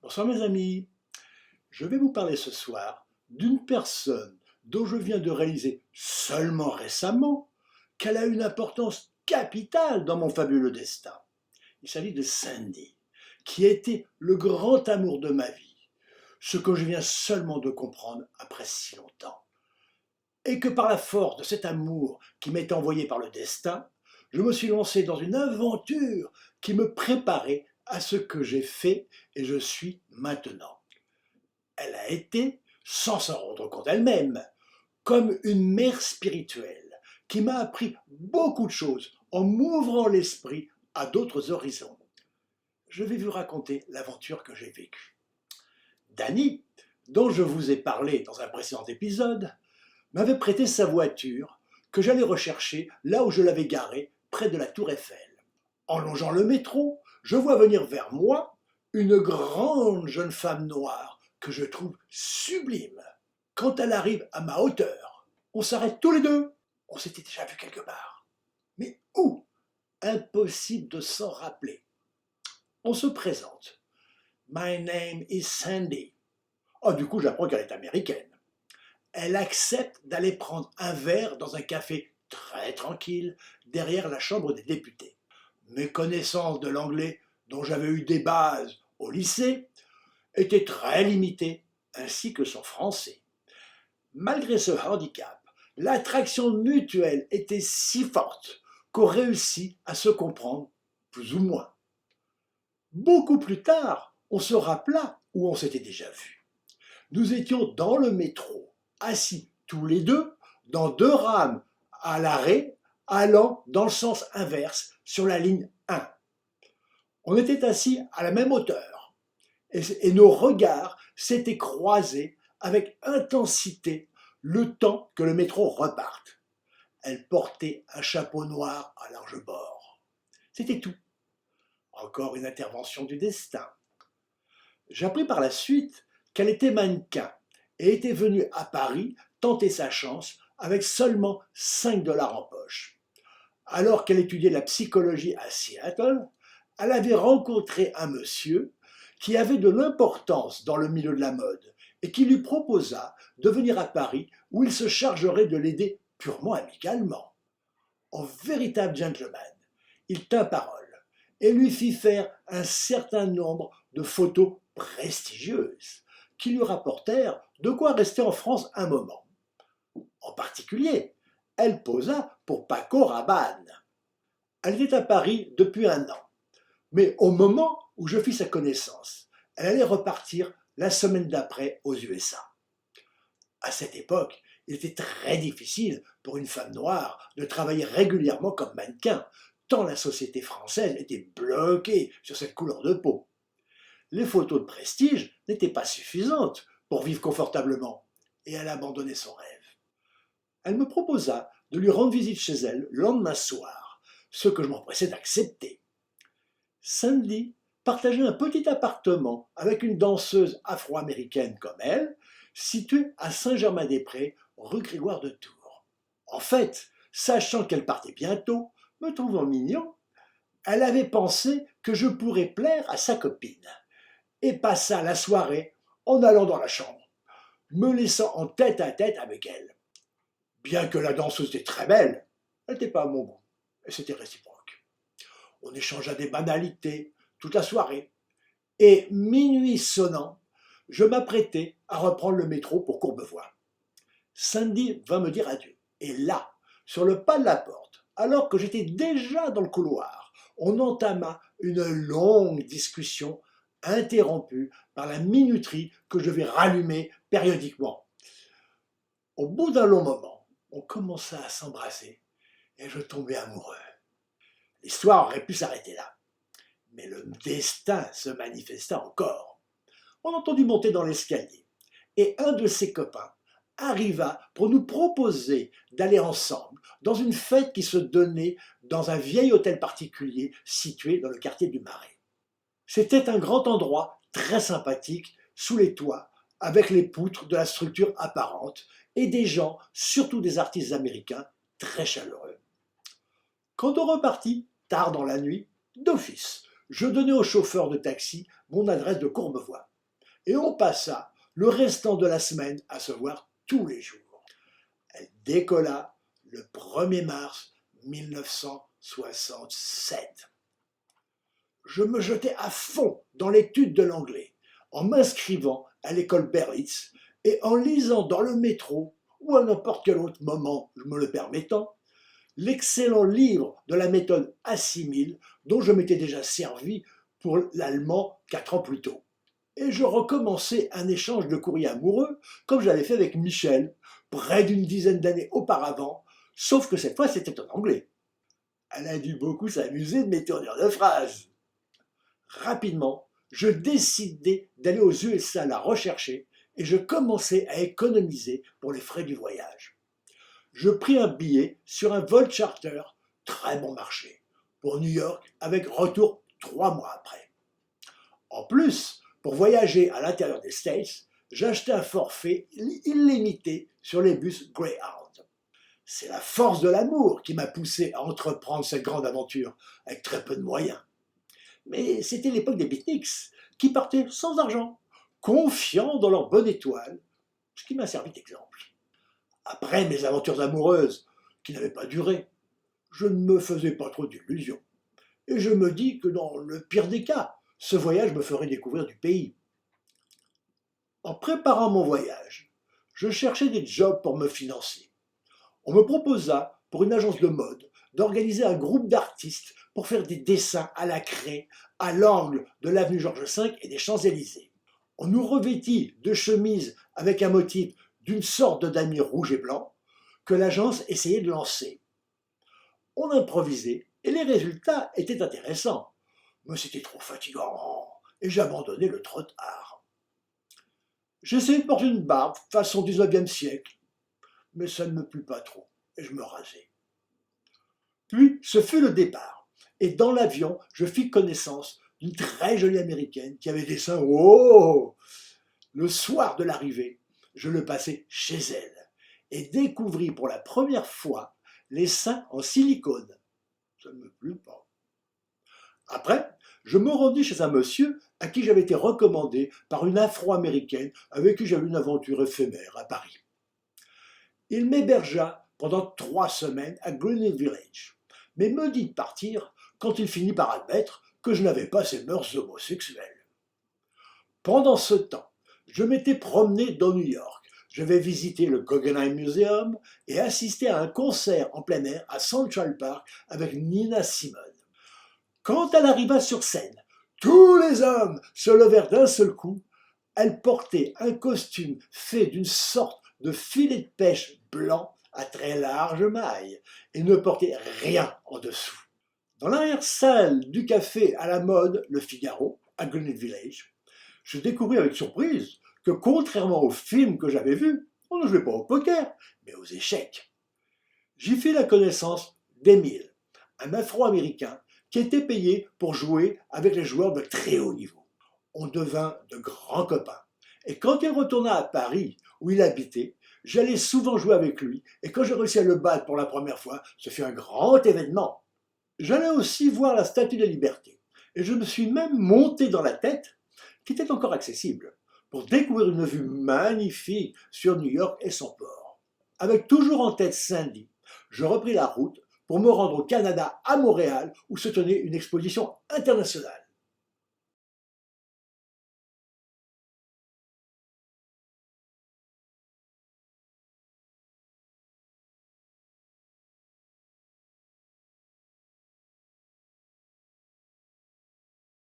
Bonsoir mes amis, je vais vous parler ce soir d'une personne dont je viens de réaliser seulement récemment qu'elle a une importance capitale dans mon fabuleux destin. Il s'agit de Sandy, qui a été le grand amour de ma vie, ce que je viens seulement de comprendre après si longtemps. Et que par la force de cet amour qui m'est envoyé par le destin, je me suis lancé dans une aventure qui me préparait à ce que j'ai fait et je suis maintenant. Elle a été, sans s'en rendre compte elle-même, comme une mère spirituelle qui m'a appris beaucoup de choses en m'ouvrant l'esprit à d'autres horizons. Je vais vous raconter l'aventure que j'ai vécue. Dany, dont je vous ai parlé dans un précédent épisode, m'avait prêté sa voiture que j'allais rechercher là où je l'avais garée, près de la Tour Eiffel. En longeant le métro, je vois venir vers moi une grande jeune femme noire que je trouve sublime. Quand elle arrive à ma hauteur, on s'arrête tous les deux. On s'était déjà vu quelque part. Mais où? Impossible de s'en rappeler. On se présente. My name is Sandy. Oh, du coup, j'apprends qu'elle est américaine. Elle accepte d'aller prendre un verre dans un café très tranquille derrière la Chambre des députés. Mes connaissances de l'anglais, dont j'avais eu des bases au lycée, étaient très limitées, ainsi que son français. Malgré ce handicap, l'attraction mutuelle était si forte qu'on réussit à se comprendre plus ou moins. Beaucoup plus tard, on se rappela où on s'était déjà vus. Nous étions dans le métro, assis tous les deux dans deux rames à l'arrêt, allant dans le sens inverse sur la ligne 1. On était assis à la même hauteur et nos regards s'étaient croisés avec intensité le temps que le métro reparte. Elle portait un chapeau noir à large bord. C'était tout. Encore une intervention du destin. J'appris par la suite qu'elle était mannequin et était venue à Paris tenter sa chance avec seulement 5 dollars en poche. Alors qu'elle étudiait la psychologie à Seattle, elle avait rencontré un monsieur qui avait de l'importance dans le milieu de la mode et qui lui proposa de venir à Paris où il se chargerait de l'aider purement amicalement. En véritable gentleman, il tint parole et lui fit faire un certain nombre de photos prestigieuses qui lui rapportèrent de quoi rester en France un moment. En particulier, elle posa pour Paco Rabanne. Elle était à Paris depuis un an, mais au moment où je fis sa connaissance, elle allait repartir la semaine d'après aux USA. À cette époque, il était très difficile pour une femme noire de travailler régulièrement comme mannequin, tant la société française était bloquée sur cette couleur de peau. Les photos de prestige n'étaient pas suffisantes pour vivre confortablement, et elle abandonnait son rêve. Elle me proposa de lui rendre visite chez elle le lendemain soir, ce que je m'empressais d'accepter. Sandy partageait un petit appartement avec une danseuse afro-américaine comme elle, située à Saint-Germain-des-Prés, rue Grégoire de Tours. En fait, sachant qu'elle partait bientôt, me trouvant mignon, elle avait pensé que je pourrais plaire à sa copine, et passa la soirée en allant dans la chambre, me laissant en tête-à-tête avec elle. Bien que la danseuse était très belle, elle n'était pas à mon goût, et c'était réciproque. On échangea des banalités toute la soirée, et minuit sonnant, je m'apprêtais à reprendre le métro pour Courbevoie. Sandy vint me dire adieu, et là, sur le pas de la porte, alors que j'étais déjà dans le couloir, on entama une longue discussion interrompue par la minuterie que je devais rallumer périodiquement. Au bout d'un long moment, on commença à s'embrasser et je tombais amoureux. L'histoire aurait pu s'arrêter là, mais le destin se manifesta encore. On entendit monter dans l'escalier et un de ses copains arriva pour nous proposer d'aller ensemble dans une fête qui se donnait dans un vieil hôtel particulier situé dans le quartier du Marais. C'était un grand endroit très sympathique sous les toits avec les poutres de la structure apparente et des gens, surtout des artistes américains, très chaleureux. Quand on repartit, tard dans la nuit, d'office, je donnai au chauffeur de taxi mon adresse de Courbevoie. Et on passa le restant de la semaine à se voir tous les jours. Elle décolla le 1er mars 1967. Je me jetai à fond dans l'étude de l'anglais, en m'inscrivant à l'école Berlitz et en lisant dans le métro ou à n'importe quel autre moment, me le permettant, l'excellent livre de la méthode Assimil dont je m'étais déjà servi pour l'allemand 4 ans plus tôt. Et je recommençai un échange de courriers amoureux comme j'avais fait avec Michel près d'une dizaine d'années auparavant, sauf que cette fois c'était en anglais. Elle a dû beaucoup s'amuser de mes tournures de phrases. Rapidement, je décidai d'aller aux USA la rechercher et je commençai à économiser pour les frais du voyage. Je pris un billet sur un vol charter, très bon marché, pour New York avec retour 3 mois après. En plus, pour voyager à l'intérieur des States, j'achetais un forfait illimité sur les bus Greyhound. C'est la force de l'amour qui m'a poussé à entreprendre cette grande aventure avec très peu de moyens. Mais c'était l'époque des beatniks qui partaient sans argent, confiants dans leur bonne étoile, ce qui m'a servi d'exemple. Après mes aventures amoureuses, qui n'avaient pas duré, je ne me faisais pas trop d'illusions. Et je me dis que dans le pire des cas, ce voyage me ferait découvrir du pays. En préparant mon voyage, je cherchais des jobs pour me financer. On me proposa, pour une agence de mode, d'organiser un groupe d'artistes pour faire des dessins à la craie à l'angle de l'avenue Georges V et des Champs-Élysées. On nous revêtit de chemises avec un motif d'une sorte de damier rouge et blanc que l'agence essayait de lancer. On improvisait et les résultats étaient intéressants, mais c'était trop fatigant et j'abandonnais le trottoir. J'essayais de porter une barbe façon 19e siècle, mais ça ne me plut pas trop et je me rasai. Puis ce fut le départ et dans l'avion je fis connaissance d'une très jolie américaine qui avait des seins. Oh! Le soir de l'arrivée, je le passai chez elle et découvris pour la première fois les seins en silicone. Ça ne me plut pas. Après, je me rendis chez un monsieur à qui j'avais été recommandé par une Afro-américaine avec qui j'avais une aventure éphémère à Paris. Il m'hébergea pendant 3 semaines à Greenwich Village, mais me dit de partir quand il finit par admettre que je n'avais pas ses mœurs homosexuelles. Pendant ce temps, je m'étais promené dans New York. J'avais visité le Guggenheim Museum et assisté à un concert en plein air à Central Park avec Nina Simone. Quand elle arriva sur scène, tous les hommes se levèrent d'un seul coup. Elle portait un costume fait d'une sorte de filet de pêche blanc à très large maille et ne portait rien en dessous. Dans l'arrière-salle du café à la mode Le Figaro, à Greenwich Village, je découvris avec surprise que contrairement aux films que j'avais vus, on ne jouait pas au poker, mais aux échecs. J'y fis la connaissance d'Emile, un Afro-américain qui était payé pour jouer avec les joueurs de très haut niveau. On devint de grands copains. Et quand il retourna à Paris, où il habitait, j'allais souvent jouer avec lui, et quand j'ai réussi à le battre pour la première fois, ce fut un grand événement. J'allais aussi voir la Statue de la Liberté, et je me suis même monté dans la tête, qui était encore accessible, pour découvrir une vue magnifique sur New York et son port. Avec toujours en tête Sandy, je repris la route pour me rendre au Canada, à Montréal, où se tenait une exposition internationale.